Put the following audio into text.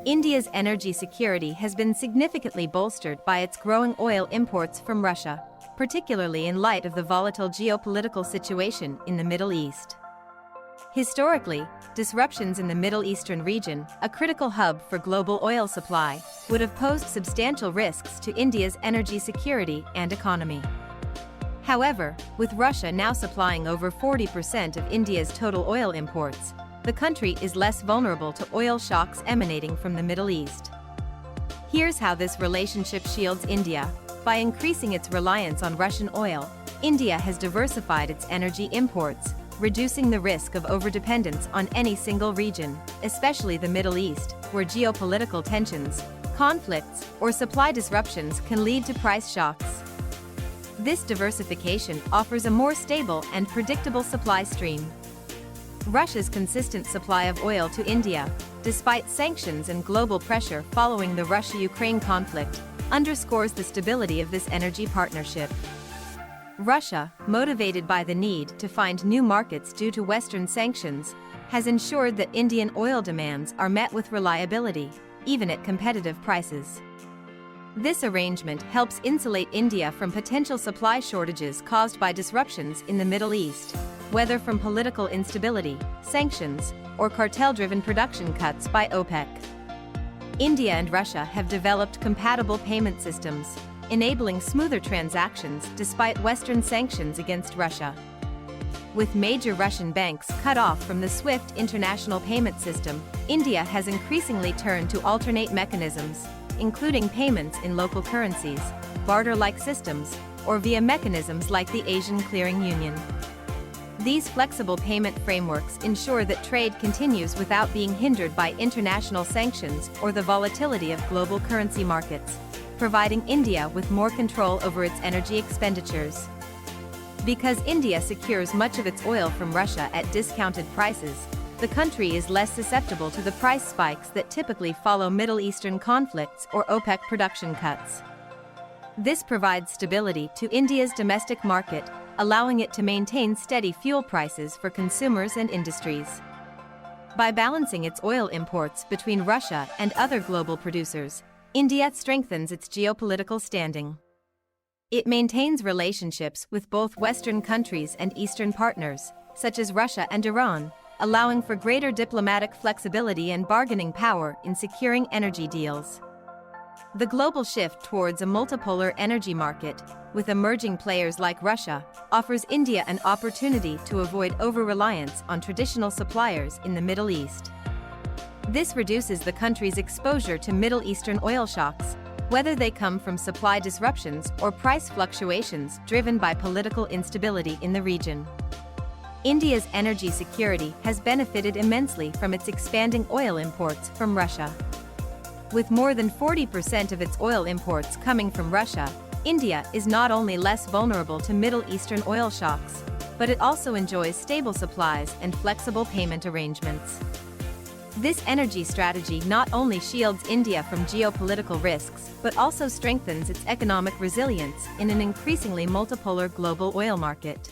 India's energy security has been significantly bolstered by its growing oil imports from Russia, particularly in light of the volatile geopolitical situation in the Middle East. Historically, disruptions in the Middle Eastern region, a critical hub for global oil supply, would have posed substantial risks to India's energy security and economy. However, with Russia now supplying over 40% of India's total oil imports, the country is less vulnerable to oil shocks emanating from the Middle East. Here's how this relationship shields India. By increasing its reliance on Russian oil, India has diversified its energy imports, reducing the risk of overdependence on any single region, especially the Middle East, where geopolitical tensions, conflicts, or supply disruptions can lead to price shocks. This diversification offers a more stable and predictable supply stream. Russia's consistent supply of oil to India, despite sanctions and global pressure following the Russia-Ukraine conflict, underscores the stability of this energy partnership. Russia, motivated by the need to find new markets due to Western sanctions, has ensured that Indian oil demands are met with reliability, even at competitive prices. This arrangement helps insulate India from potential supply shortages caused by disruptions in the Middle East, whether from political instability, sanctions, or cartel-driven production cuts by OPEC. India and Russia have developed compatible payment systems, enabling smoother transactions despite Western sanctions against Russia. With major Russian banks cut off from the SWIFT international payment system, India has increasingly turned to alternate mechanisms, including payments in local currencies, barter-like systems, or via mechanisms like the Asian Clearing Union. These flexible payment frameworks ensure that trade continues without being hindered by international sanctions or the volatility of global currency markets, providing India with more control over its energy expenditures. Because India secures much of its oil from Russia at discounted prices, the country is less susceptible to the price spikes that typically follow Middle Eastern conflicts or OPEC production cuts. This provides stability to India's domestic market, allowing it to maintain steady fuel prices for consumers and industries. By balancing its oil imports between Russia and other global producers, India strengthens its geopolitical standing. It maintains relationships with both Western countries and Eastern partners, such as Russia and Iran, allowing for greater diplomatic flexibility and bargaining power in securing energy deals. The global shift towards a multipolar energy market, with emerging players like Russia, offers India an opportunity to avoid over-reliance on traditional suppliers in the Middle East. This reduces the country's exposure to Middle Eastern oil shocks, whether they come from supply disruptions or price fluctuations driven by political instability in the region. India's energy security has benefited immensely from its expanding oil imports from Russia. With more than 40% of its oil imports coming from Russia, India is not only less vulnerable to Middle Eastern oil shocks, but it also enjoys stable supplies and flexible payment arrangements. This energy strategy not only shields India from geopolitical risks, but also strengthens its economic resilience in an increasingly multipolar global oil market.